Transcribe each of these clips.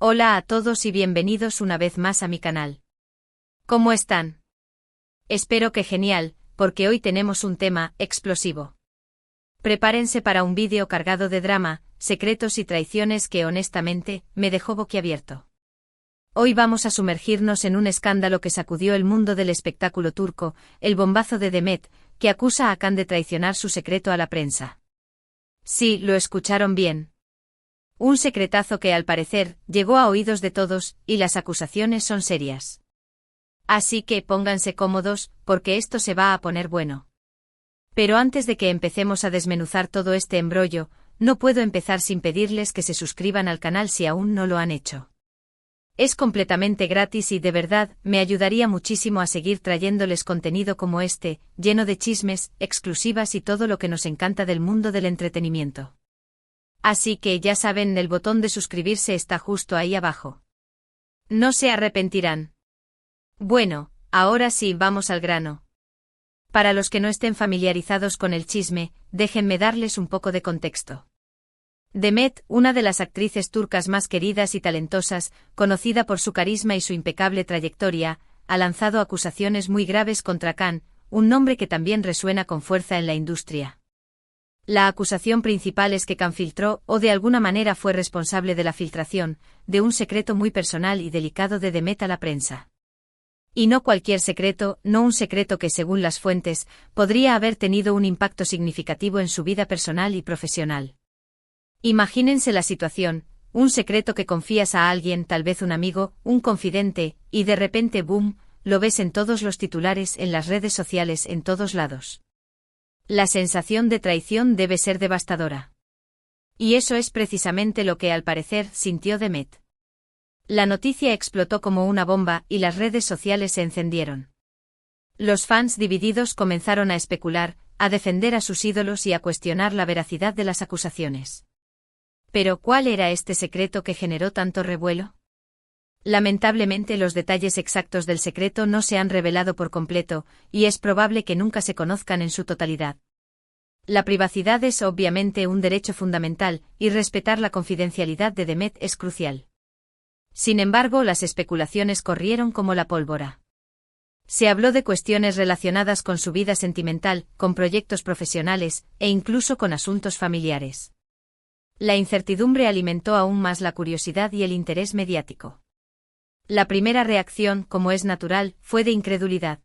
Hola a todos y bienvenidos una vez más a mi canal. ¿Cómo están? Espero que genial, porque hoy tenemos un tema explosivo. Prepárense para un vídeo cargado de drama, secretos y traiciones que honestamente me dejó boquiabierto. Hoy vamos a sumergirnos en un escándalo que sacudió el mundo del espectáculo turco, el bombazo de Demet, que acusa a Can de traicionar su secreto a la prensa. Sí, lo escucharon bien. Un secretazo que al parecer llegó a oídos de todos, y las acusaciones son serias. Así que pónganse cómodos, porque esto se va a poner bueno. Pero antes de que empecemos a desmenuzar todo este embrollo, no puedo empezar sin pedirles que se suscriban al canal si aún no lo han hecho. Es completamente gratis y de verdad me ayudaría muchísimo a seguir trayéndoles contenido como este, lleno de chismes, exclusivas y todo lo que nos encanta del mundo del entretenimiento. Así que ya saben, el botón de suscribirse está justo ahí abajo. No se arrepentirán. Bueno, ahora sí, vamos al grano. Para los que no estén familiarizados con el chisme, déjenme darles un poco de contexto. Demet, una de las actrices turcas más queridas y talentosas, conocida por su carisma y su impecable trayectoria, ha lanzado acusaciones muy graves contra Can, un nombre que también resuena con fuerza en la industria. La acusación principal es que Can filtró, o de alguna manera fue responsable de la filtración, de un secreto muy personal y delicado de Demet a la prensa. Y no cualquier secreto, no un secreto que, según las fuentes, podría haber tenido un impacto significativo en su vida personal y profesional. Imagínense la situación, un secreto que confías a alguien, tal vez un amigo, un confidente, y de repente, ¡boom!, lo ves en todos los titulares, en las redes sociales, en todos lados. La sensación de traición debe ser devastadora. Y eso es precisamente lo que al parecer sintió Demet. La noticia explotó como una bomba y las redes sociales se encendieron. Los fans divididos comenzaron a especular, a defender a sus ídolos y a cuestionar la veracidad de las acusaciones. Pero ¿cuál era este secreto que generó tanto revuelo? Lamentablemente los detalles exactos del secreto no se han revelado por completo, y es probable que nunca se conozcan en su totalidad. La privacidad es obviamente un derecho fundamental, y respetar la confidencialidad de Demet es crucial. Sin embargo, las especulaciones corrieron como la pólvora. Se habló de cuestiones relacionadas con su vida sentimental, con proyectos profesionales, e incluso con asuntos familiares. La incertidumbre alimentó aún más la curiosidad y el interés mediático. La primera reacción, como es natural, fue de incredulidad.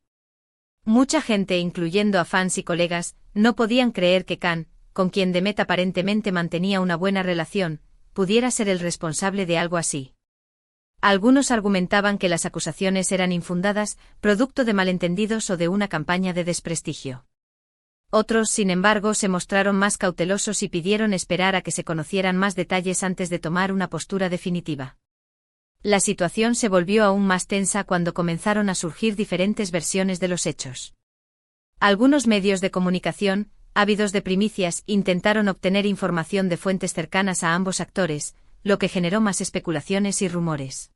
Mucha gente, incluyendo a fans y colegas, no podían creer que Can, con quien Demet aparentemente mantenía una buena relación, pudiera ser el responsable de algo así. Algunos argumentaban que las acusaciones eran infundadas, producto de malentendidos o de una campaña de desprestigio. Otros, sin embargo, se mostraron más cautelosos y pidieron esperar a que se conocieran más detalles antes de tomar una postura definitiva. La situación se volvió aún más tensa cuando comenzaron a surgir diferentes versiones de los hechos. Algunos medios de comunicación, ávidos de primicias, intentaron obtener información de fuentes cercanas a ambos actores, lo que generó más especulaciones y rumores.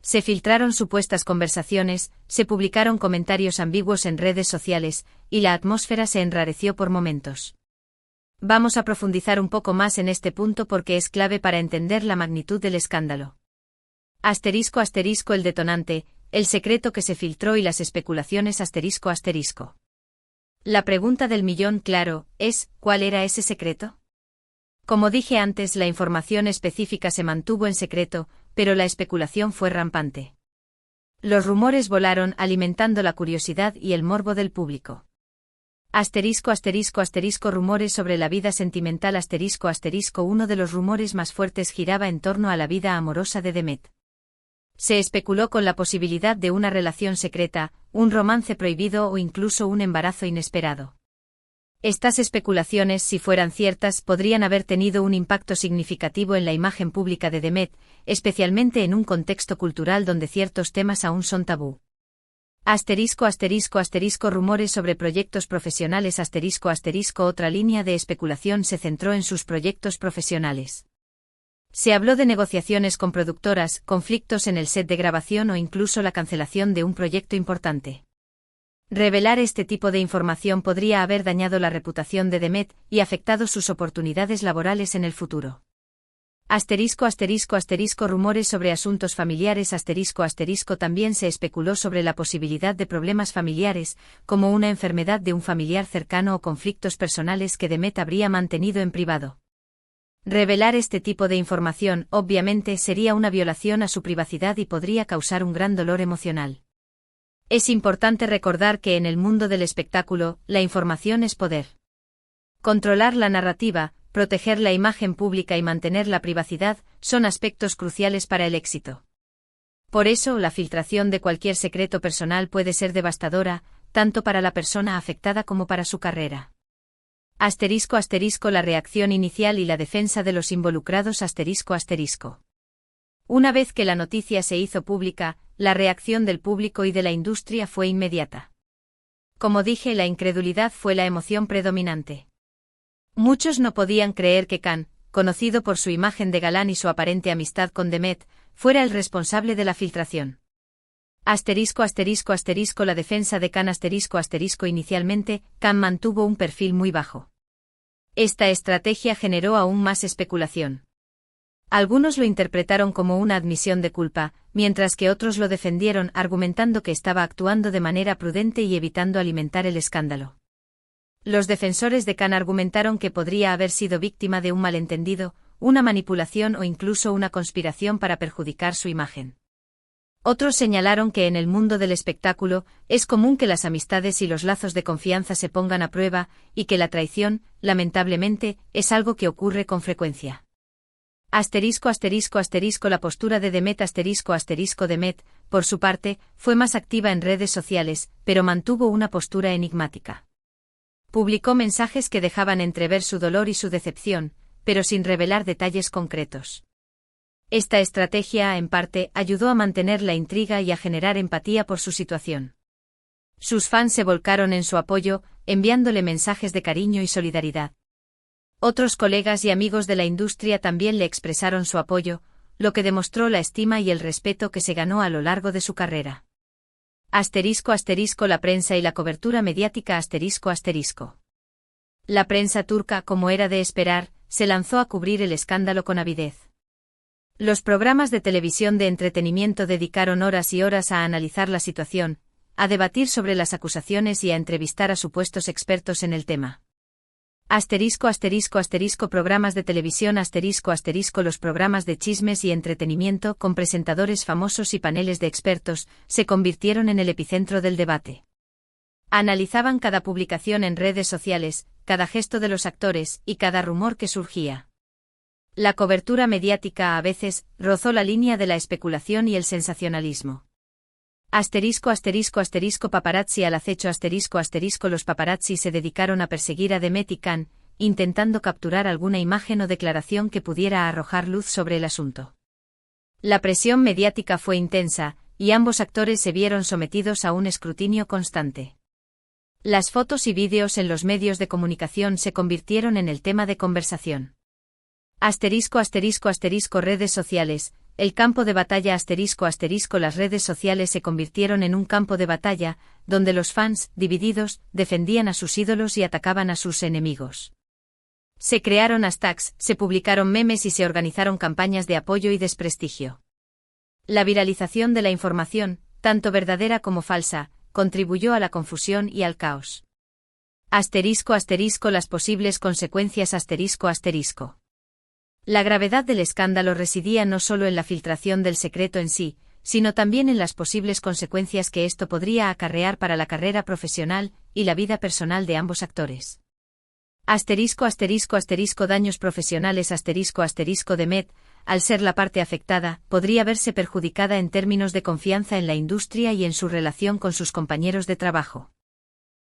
Se filtraron supuestas conversaciones, se publicaron comentarios ambiguos en redes sociales, y la atmósfera se enrareció por momentos. Vamos a profundizar un poco más en este punto porque es clave para entender la magnitud del escándalo. ***, el detonante, el secreto que se filtró y las especulaciones ***. La pregunta del millón, claro, es, ¿cuál era ese secreto? Como dije antes, la información específica se mantuvo en secreto, pero la especulación fue rampante. Los rumores volaron alimentando la curiosidad y el morbo del público. Rumores sobre la vida sentimental Uno de los rumores más fuertes giraba en torno a la vida amorosa de Demet. Se especuló con la posibilidad de una relación secreta, un romance prohibido o incluso un embarazo inesperado. Estas especulaciones, si fueran ciertas, podrían haber tenido un impacto significativo en la imagen pública de Demet, especialmente en un contexto cultural donde ciertos temas aún son tabú. Rumores sobre proyectos profesionales Otra línea de especulación se centró en sus proyectos profesionales. Se habló de negociaciones con productoras, conflictos en el set de grabación o incluso la cancelación de un proyecto importante. Revelar este tipo de información podría haber dañado la reputación de Demet y afectado sus oportunidades laborales en el futuro. Rumores sobre asuntos familiares también se especuló sobre la posibilidad de problemas familiares, como una enfermedad de un familiar cercano o conflictos personales que Demet habría mantenido en privado. Revelar este tipo de información, obviamente, sería una violación a su privacidad y podría causar un gran dolor emocional. Es importante recordar que en el mundo del espectáculo, la información es poder. Controlar la narrativa, proteger la imagen pública y mantener la privacidad son aspectos cruciales para el éxito. Por eso, la filtración de cualquier secreto personal puede ser devastadora, tanto para la persona afectada como para su carrera. La reacción inicial y la defensa de los involucrados. Una vez que la noticia se hizo pública, la reacción del público y de la industria fue inmediata. Como dije, la incredulidad fue la emoción predominante. Muchos no podían creer que Khan, conocido por su imagen de galán y su aparente amistad con Demet, fuera el responsable de la filtración. La defensa de Khan. Inicialmente, Khan mantuvo un perfil muy bajo. Esta estrategia generó aún más especulación. Algunos lo interpretaron como una admisión de culpa, mientras que otros lo defendieron argumentando que estaba actuando de manera prudente y evitando alimentar el escándalo. Los defensores de Khan argumentaron que podría haber sido víctima de un malentendido, una manipulación o incluso una conspiración para perjudicar su imagen. Otros señalaron que en el mundo del espectáculo, es común que las amistades y los lazos de confianza se pongan a prueba, y que la traición, lamentablemente, es algo que ocurre con frecuencia. La postura de Demet. Demet, por su parte, fue más activa en redes sociales, pero mantuvo una postura enigmática. Publicó mensajes que dejaban entrever su dolor y su decepción, pero sin revelar detalles concretos. Esta estrategia, en parte, ayudó a mantener la intriga y a generar empatía por su situación. Sus fans se volcaron en su apoyo, enviándole mensajes de cariño y solidaridad. Otros colegas y amigos de la industria también le expresaron su apoyo, lo que demostró la estima y el respeto que se ganó a lo largo de su carrera. La prensa y la cobertura mediática. La prensa turca, como era de esperar, se lanzó a cubrir el escándalo con avidez. Los programas de televisión de entretenimiento dedicaron horas y horas a analizar la situación, a debatir sobre las acusaciones y a entrevistar a supuestos expertos en el tema. Programas de televisión. Los programas de chismes y entretenimiento con presentadores famosos y paneles de expertos se convirtieron en el epicentro del debate. Analizaban cada publicación en redes sociales, cada gesto de los actores y cada rumor que surgía. La cobertura mediática a veces rozó la línea de la especulación y el sensacionalismo. Paparazzi al acecho. Los paparazzi se dedicaron a perseguir a Demet y Khan, intentando capturar alguna imagen o declaración que pudiera arrojar luz sobre el asunto. La presión mediática fue intensa, y ambos actores se vieron sometidos a un escrutinio constante. Las fotos y vídeos en los medios de comunicación se convirtieron en el tema de conversación. Redes sociales. El campo de batalla. Las redes sociales se convirtieron en un campo de batalla, donde los fans, divididos, defendían a sus ídolos y atacaban a sus enemigos. Se crearon hashtags, se publicaron memes y se organizaron campañas de apoyo y desprestigio. La viralización de la información, tanto verdadera como falsa, contribuyó a la confusión y al caos. Las posibles consecuencias. La gravedad del escándalo residía no solo en la filtración del secreto en sí, sino también en las posibles consecuencias que esto podría acarrear para la carrera profesional y la vida personal de ambos actores. Daños profesionales. Demet, al ser la parte afectada, podría verse perjudicada en términos de confianza en la industria y en su relación con sus compañeros de trabajo.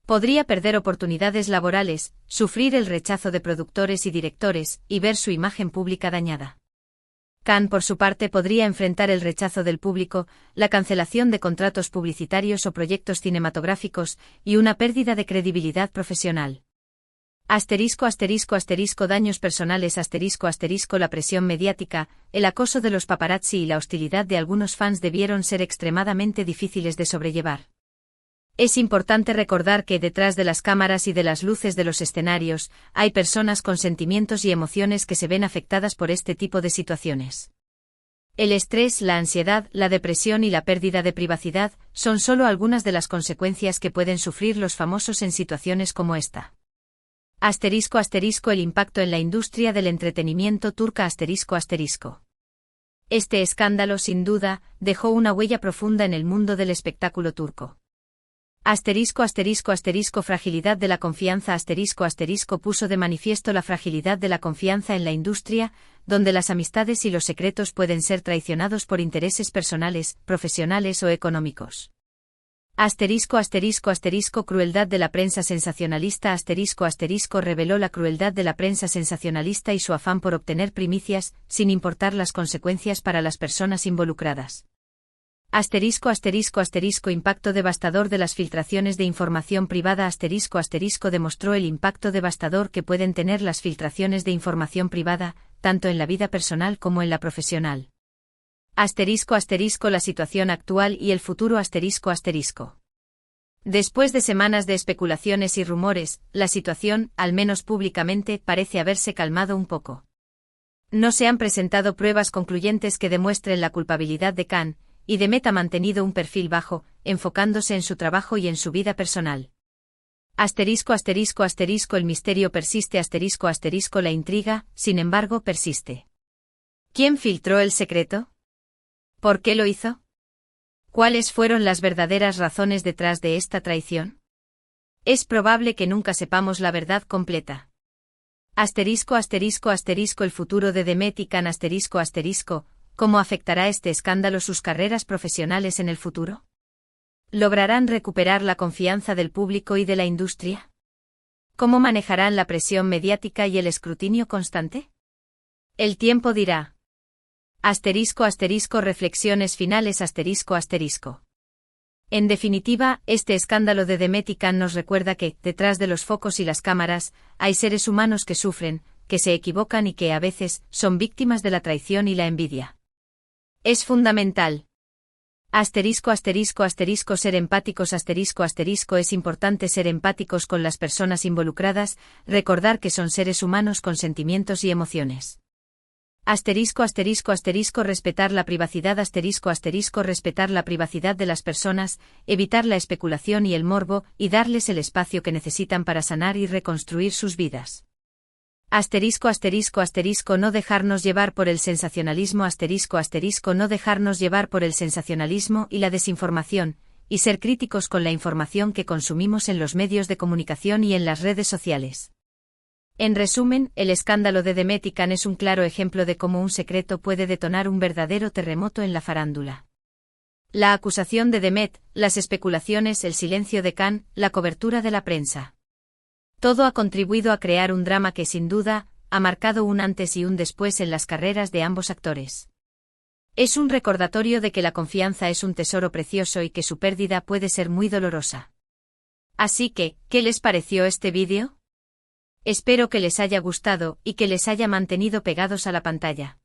Podría perder oportunidades laborales, sufrir el rechazo de productores y directores, y ver su imagen pública dañada. Khan, por su parte, podría enfrentar el rechazo del público, la cancelación de contratos publicitarios o proyectos cinematográficos, y una pérdida de credibilidad profesional. Daños personales. La presión mediática, el acoso de los paparazzi y la hostilidad de algunos fans debieron ser extremadamente difíciles de sobrellevar. Es importante recordar que detrás de las cámaras y de las luces de los escenarios, hay personas con sentimientos y emociones que se ven afectadas por este tipo de situaciones. El estrés, la ansiedad, la depresión y la pérdida de privacidad son solo algunas de las consecuencias que pueden sufrir los famosos en situaciones como esta. *** El impacto en la industria del entretenimiento turca ***. Este escándalo, sin duda, dejó una huella profunda en el mundo del espectáculo turco. Fragilidad de la confianza puso de manifiesto la fragilidad de la confianza en la industria, donde las amistades y los secretos pueden ser traicionados por intereses personales, profesionales o económicos. Crueldad de la prensa sensacionalista reveló la crueldad de la prensa sensacionalista y su afán por obtener primicias, sin importar las consecuencias para las personas involucradas. Impacto devastador de las filtraciones de información privada demostró el impacto devastador que pueden tener las filtraciones de información privada, tanto en la vida personal como en la profesional. La situación actual y el futuro Después de semanas de especulaciones y rumores, la situación, al menos públicamente, parece haberse calmado un poco. No se han presentado pruebas concluyentes que demuestren la culpabilidad de Khan, y Demet ha mantenido un perfil bajo, enfocándose en su trabajo y en su vida personal. El misterio persiste la intriga, sin embargo, persiste. ¿Quién filtró el secreto? ¿Por qué lo hizo? ¿Cuáles fueron las verdaderas razones detrás de esta traición? Es probable que nunca sepamos la verdad completa. El futuro de Demet y Khan ¿cómo afectará este escándalo sus carreras profesionales en el futuro? ¿Lograrán recuperar la confianza del público y de la industria? ¿Cómo manejarán la presión mediática y el escrutinio constante? El tiempo dirá. Reflexiones finales En definitiva, este escándalo de Demet y Khan nos recuerda que, detrás de los focos y las cámaras, hay seres humanos que sufren, que se equivocan y que a veces son víctimas de la traición y la envidia. Es fundamental. Ser empáticos es importante ser empáticos con las personas involucradas, recordar que son seres humanos con sentimientos y emociones. Respetar la privacidad respetar la privacidad de las personas, evitar la especulación y el morbo, y darles el espacio que necesitan para sanar y reconstruir sus vidas. No dejarnos llevar por el sensacionalismo no dejarnos llevar por el sensacionalismo y la desinformación, y ser críticos con la información que consumimos en los medios de comunicación y en las redes sociales. En resumen, el escándalo de Demet y Khan es un claro ejemplo de cómo un secreto puede detonar un verdadero terremoto en la farándula. La acusación de Demet, las especulaciones, el silencio de Khan, la cobertura de la prensa. Todo ha contribuido a crear un drama que sin duda, ha marcado un antes y un después en las carreras de ambos actores. Es un recordatorio de que la confianza es un tesoro precioso y que su pérdida puede ser muy dolorosa. Así que, ¿qué les pareció este vídeo? Espero que les haya gustado y que les haya mantenido pegados a la pantalla.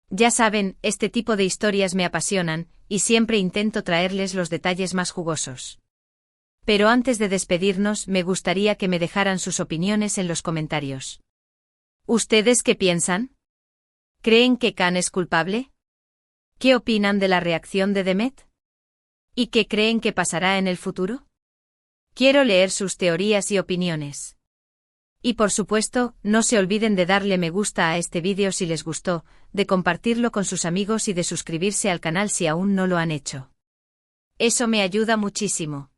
Ya saben, este tipo de historias me apasionan, y siempre intento traerles los detalles más jugosos. Pero antes de despedirnos, me gustaría que me dejaran sus opiniones en los comentarios. ¿Ustedes qué piensan? ¿Creen que Khan es culpable? ¿Qué opinan de la reacción de Demet? ¿Y qué creen que pasará en el futuro? Quiero leer sus teorías y opiniones. Y por supuesto, no se olviden de darle me gusta a este vídeo si les gustó, de compartirlo con sus amigos y de suscribirse al canal si aún no lo han hecho. Eso me ayuda muchísimo.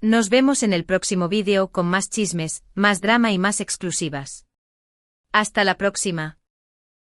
Nos vemos en el próximo vídeo con más chismes, más drama y más exclusivas. Hasta la próxima.